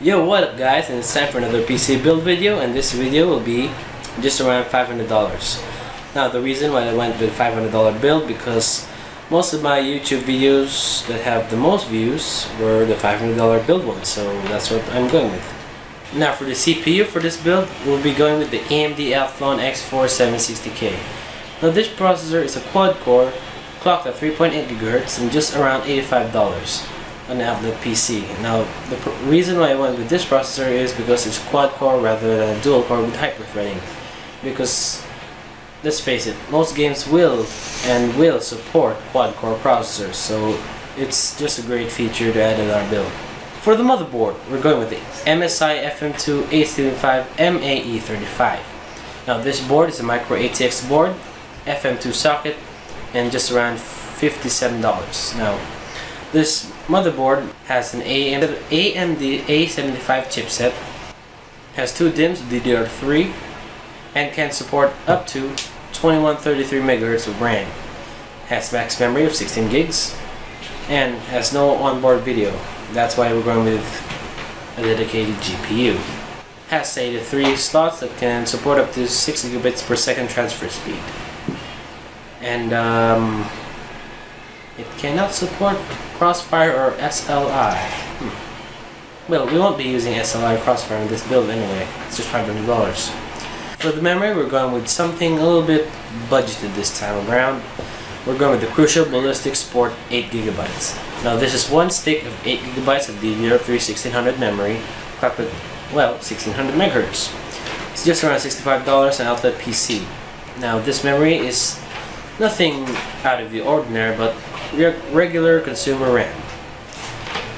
Yo, what up guys, and it's time for another PC build video, and this video will be just around $500. Now the reason why I went with $500 build, because most of my YouTube videos that have the most views were the $500 build ones, so that's what I'm going with. Now for the CPU for this build, we'll be going with the AMD Athlon X4 760K. Now this processor is a quad core, clocked at 3.8 GHz and just around $85 on the OutletPC. Now the reason why I went with this processor is because it's quad core rather than dual core with hyper-threading. Because let's face it, most games will support quad core processors, so it's just a great feature to add in our build. For the motherboard, we're going with the MSI FM2 A75 MAE35. Now this board is a micro ATX board, FM2 socket, and just around $57. Now this motherboard has an AMD A75 chipset, has 2 DIMMs DDR3, and can support up to 2133 MHz of RAM. Has max memory of 16 gigs, and has no onboard video. That's why we're going with a dedicated GPU. Has 83 slots that can support up to 6 gigabits per second transfer speed. And it cannot support Crossfire or SLI. Well, we won't be using SLI or Crossfire in this build anyway. It's just $500. For the memory, we're going with something a little bit budgeted this time around. We're going with the Crucial Ballistix Sport 8 GB. Now this is one stick of 8 GB of DDR3 1600 memory, clocked with, well, 1600 MHz. It's just around $65 on OutletPC. Now this memory is nothing out of the ordinary, but regular consumer RAM,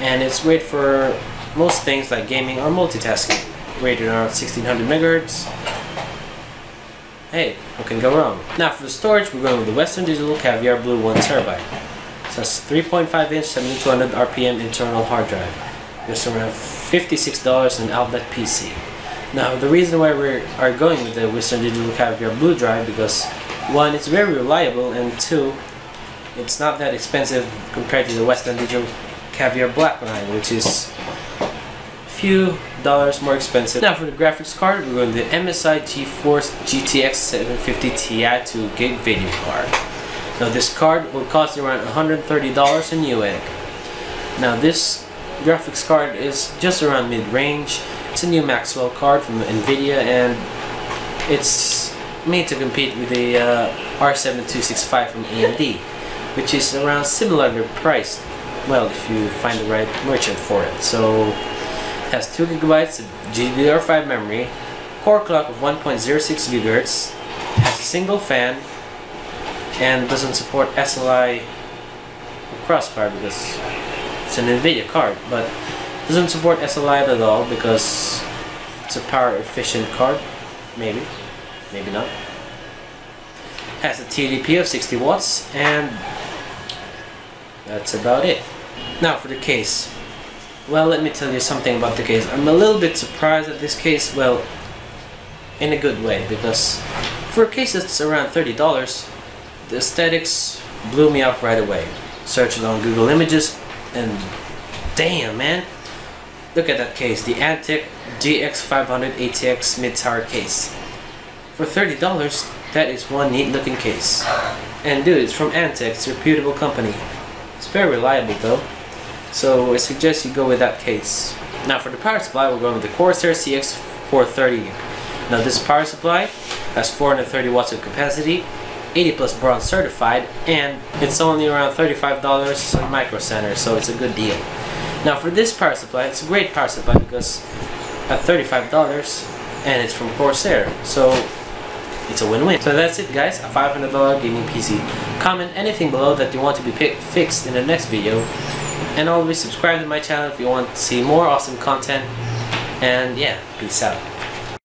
and it's great for most things like gaming or multitasking. Rated around 1600 MHz. Hey, what can go wrong? Now for the storage, we're going with the Western Digital Caviar Blue 1TB. So it's 3.5 inch 7200 RPM internal hard drive. Just around $56 on OutletPC. Now the reason why we are going with the Western Digital Caviar Blue drive, because 1, it's very reliable, and 2, it's not that expensive compared to the Western Digital Caviar Black line, which is a few dollars more expensive. Now for the graphics card, we're going to the MSI GeForce GTX 750 Ti 2GB video card. Now this card will cost you around $130 in Newegg. Now this graphics card is just around mid-range. It's a new Maxwell card from Nvidia, and it's made to compete with the R7265 from AMD, which is around similarly priced, well, if you find the right merchant for it. So it has 2 GB of GDDR5 memory, core clock of 1.06 GHz, has a single fan, and doesn't support SLI or Crossfire because it's an Nvidia card, but doesn't support SLI at all because it's a power efficient card, maybe not. Has a TDP of 60 watts, and that's about it. Now for the case. Well, let me tell you something about the case. I'm a little bit surprised at this case, well, in a good way, because for a case that's around $30, the aesthetics blew me off right away. Searched it on Google Images, and damn, man, look at that case, the Antec GX500 ATX mid-tower case. For $30, that is one neat looking case. And dude, it's from Antec, it's a reputable company. It's very reliable though, so I suggest you go with that case. Now for the power supply, we're going with the Corsair CX430. Now this power supply has 430 watts of capacity, 80 plus bronze certified, and it's only around $35 on Micro Center, so it's a good deal. Now for this power supply, it's a great power supply because at $35, and it's from Corsair, so it's a win-win. So that's it guys, a $500 gaming PC. Comment anything below that you want to be fixed in the next video, and always subscribe to my channel if you want to see more awesome content, and yeah, peace out.